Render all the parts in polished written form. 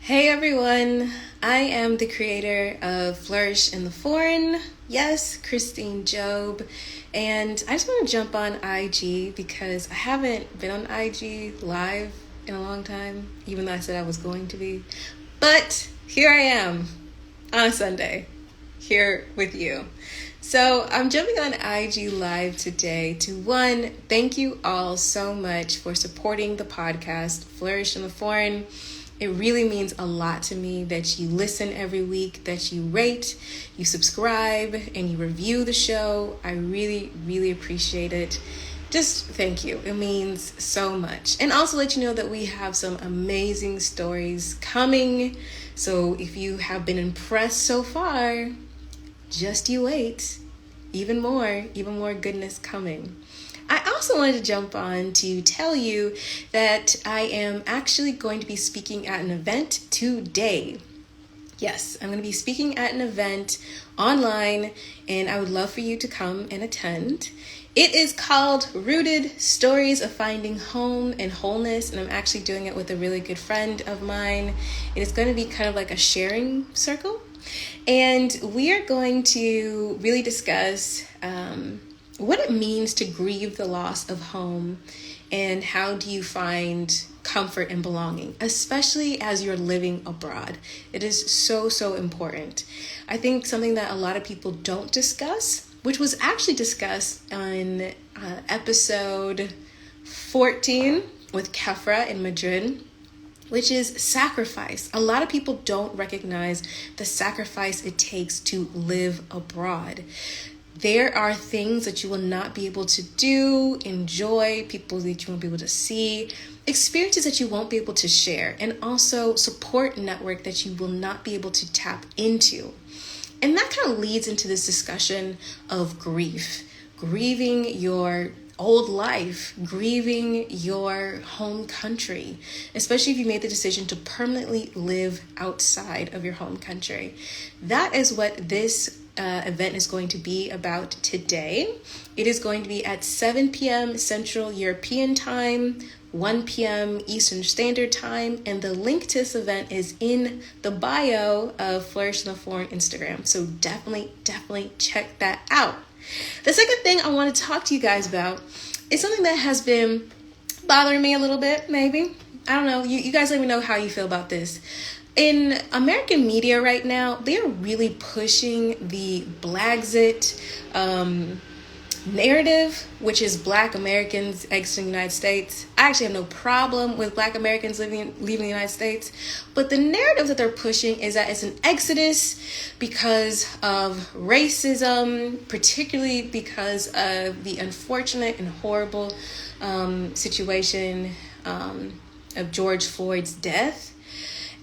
Hey everyone, I am the creator of Flourish in the Foreign. Yes, Christine Job. And I just want to jump on IG because I haven't been on IG live in a long time, even though I said I was going to be. But here I am on a Sunday, here with you. So I'm jumping on IG Live today to thank you all so much for supporting the podcast, Flourish in the Foreign. It really means a lot to me that you listen every week, that you rate, you subscribe, and you review the show. I really, really appreciate it. Just thank you. It means so much. And also let you know that we have some amazing stories coming. So if you have been impressed so far, just you wait. Even more goodness coming. I also wanted to jump on to tell you that I am actually going to be speaking at an event today. Yes, I'm going to be speaking at an event online, and I would love for you to come and attend. It is called Rooted Stories of Finding Home and Wholeness, and I'm actually doing it with a really good friend of mine. It is going to be kind of like a sharing circle, and we are going to really discuss what it means to grieve the loss of home and how do you find comfort and belonging, especially as you're living abroad. It is so important. I think something that a lot of people don't discuss, which was actually discussed on episode 14 with Kefra in Madrid, which is sacrifice. A lot of people don't recognize the sacrifice it takes to live abroad. There are things that you will not be able to do, enjoy, people that you won't be able to see, experiences that you won't be able to share, and also support network that you will not be able to tap into. And that kind of leads into this discussion of grief, grieving your old life, grieving your home country, especially if you made the decision to permanently live outside of your home country. That is what this event is going to be about today. It is going to be at 7 p.m. Central European Time, 1 p.m. Eastern Standard Time, and the link to this event is in the bio of Flourish in the Foreign Instagram. So definitely check that out. The second thing I want to talk to you guys about is something that has been bothering me a little bit, maybe. I don't know. You guys let me know how you feel about this. In American media right now, they're really pushing the Blaxit narrative, which is Black Americans exiting the United States. I actually have no problem with Black Americans leaving the United States, but the narrative that they're pushing is that it's an exodus because of racism, particularly because of the unfortunate and horrible situation of George Floyd's death.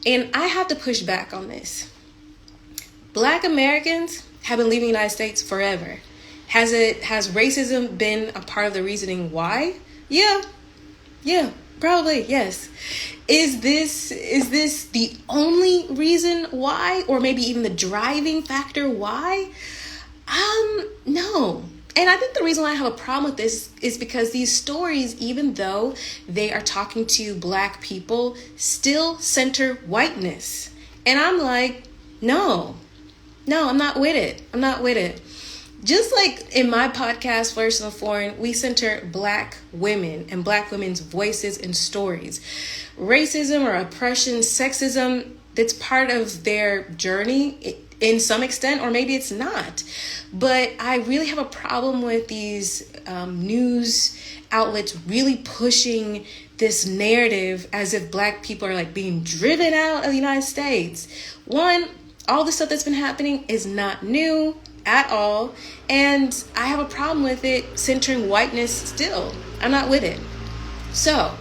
And I have to push back on this. Black Americans have been leaving the United States forever. Has racism been a part of the reasoning why? Yeah, probably, yes. Is this the only reason why, or maybe even the driving factor why? No. And I think the reason why I have a problem with this is because these stories, even though they are talking to Black people, still center whiteness. And I'm like, no, I'm not with it. Just like in my podcast, Flourish in the Foreign, we center Black women and Black women's voices and stories. Racism or oppression, sexism, that's part of their journey in some extent, or maybe it's not. But I really have a problem with these news outlets really pushing this narrative as if Black people are like being driven out of the United States. One, all the stuff that's been happening is not new at all. And I have a problem with it centering whiteness still. I'm not with it. So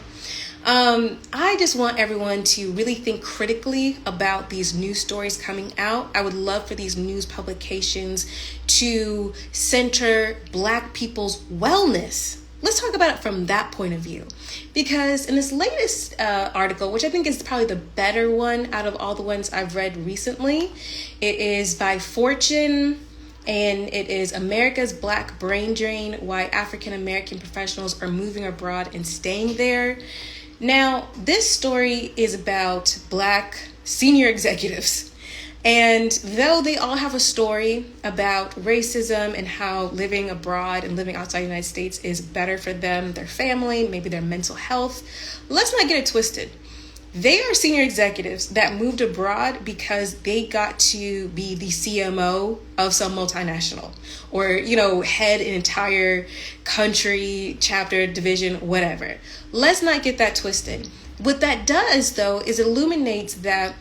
I just want everyone to really think critically about these news stories coming out. I would love for these news publications to center Black people's wellness. Let's talk about it from that point of view. Because in this latest article, which I think is probably the better one out of all the ones I've read recently, it is by Fortune, and it is America's Black Brain Drain, Why African American Professionals Are Moving Abroad and Staying There. Now, this story is about Black senior executives. And though they all have a story about racism and how living abroad and living outside the United States is better for them, their family, maybe their mental health, let's not get it twisted. They are senior executives that moved abroad because they got to be the CMO of some multinational or, head an entire country, chapter, division, whatever. Let's not get that twisted. What that does, though, is illuminates that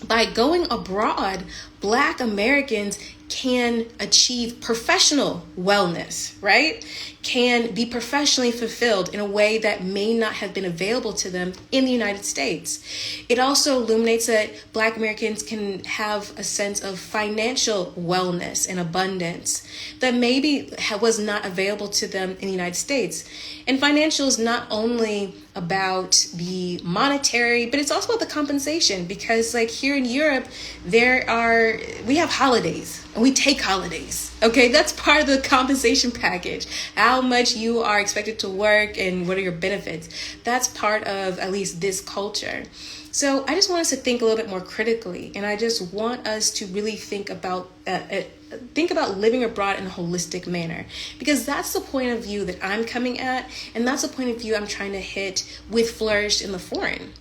by going abroad, Black Americans can achieve professional wellness, right? Can be professionally fulfilled in a way that may not have been available to them in the United States. It also illuminates that Black Americans can have a sense of financial wellness and abundance that maybe was not available to them in the United States. And financial is not only about the monetary, but it's also about the compensation, because like here in Europe, we have holidays and we take holidays. Okay, that's part of the compensation package. How much you are expected to work and what are your benefits. That's part of at least this culture. So I just want us to think a little bit more critically, and I just want us to really think about living abroad in a holistic manner, because that's the point of view that I'm coming at, and that's the point of view I'm trying to hit with Flourish in the Foreign.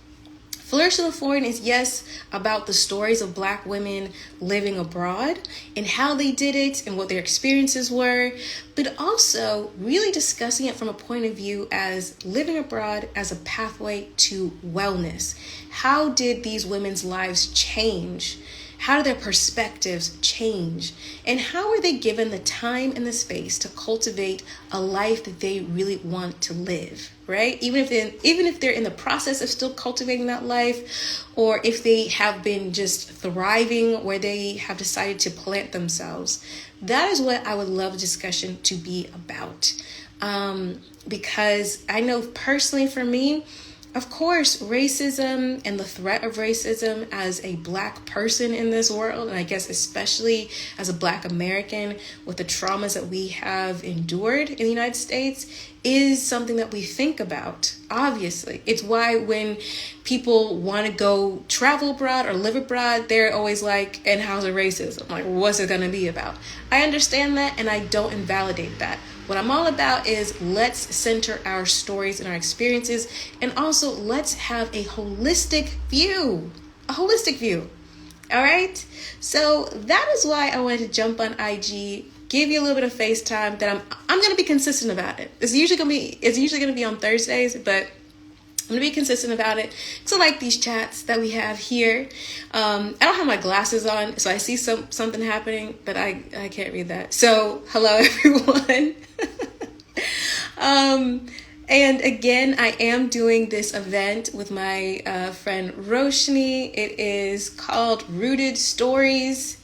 Flourish in the Foreign is, yes, about the stories of Black women living abroad and how they did it and what their experiences were, but also really discussing it from a point of view as living abroad as a pathway to wellness. How did these women's lives change? How did their perspectives change? And how were they given the time and the space to cultivate a life that they really want to live, right? Even if they're in the process of still cultivating that life, or if they have been just thriving where they have decided to plant themselves. That is what I would love the discussion to be about. Because I know personally for me, of course, racism and the threat of racism as a Black person in this world, and I guess especially as a Black American with the traumas that we have endured in the United States, is something that we think about, obviously. It's why when people want to go travel abroad or live abroad, they're always like, and how's the racism? Like, what's it going to be about? I understand that, and I don't invalidate that. What I'm all about is let's center our stories and our experiences, and also let's have a holistic view. All right? So that is why I wanted to jump on IG, give you a little bit of FaceTime that I'm going to be consistent about it. It's usually going to be on Thursdays, but I'm going to be consistent about it. So like these chats that we have here, I don't have my glasses on, so I see something happening, but I can't read that. So hello, everyone. And again, I am doing this event with my friend Roshni. It is called Rooted Stories.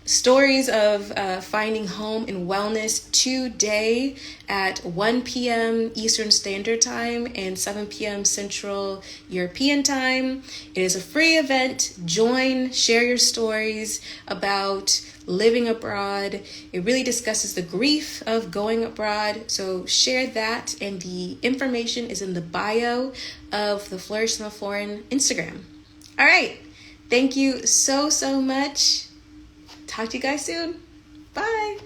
Stories of finding home and wellness, today at 1 p.m. Eastern Standard Time and 7 p.m. Central European Time. It is a free event. Join, share your stories about living abroad. It really discusses the grief of going abroad. So share that, and the information is in the bio of the Flourish in the Foreign Instagram. All right. Thank you so much. Talk to you guys soon. Bye.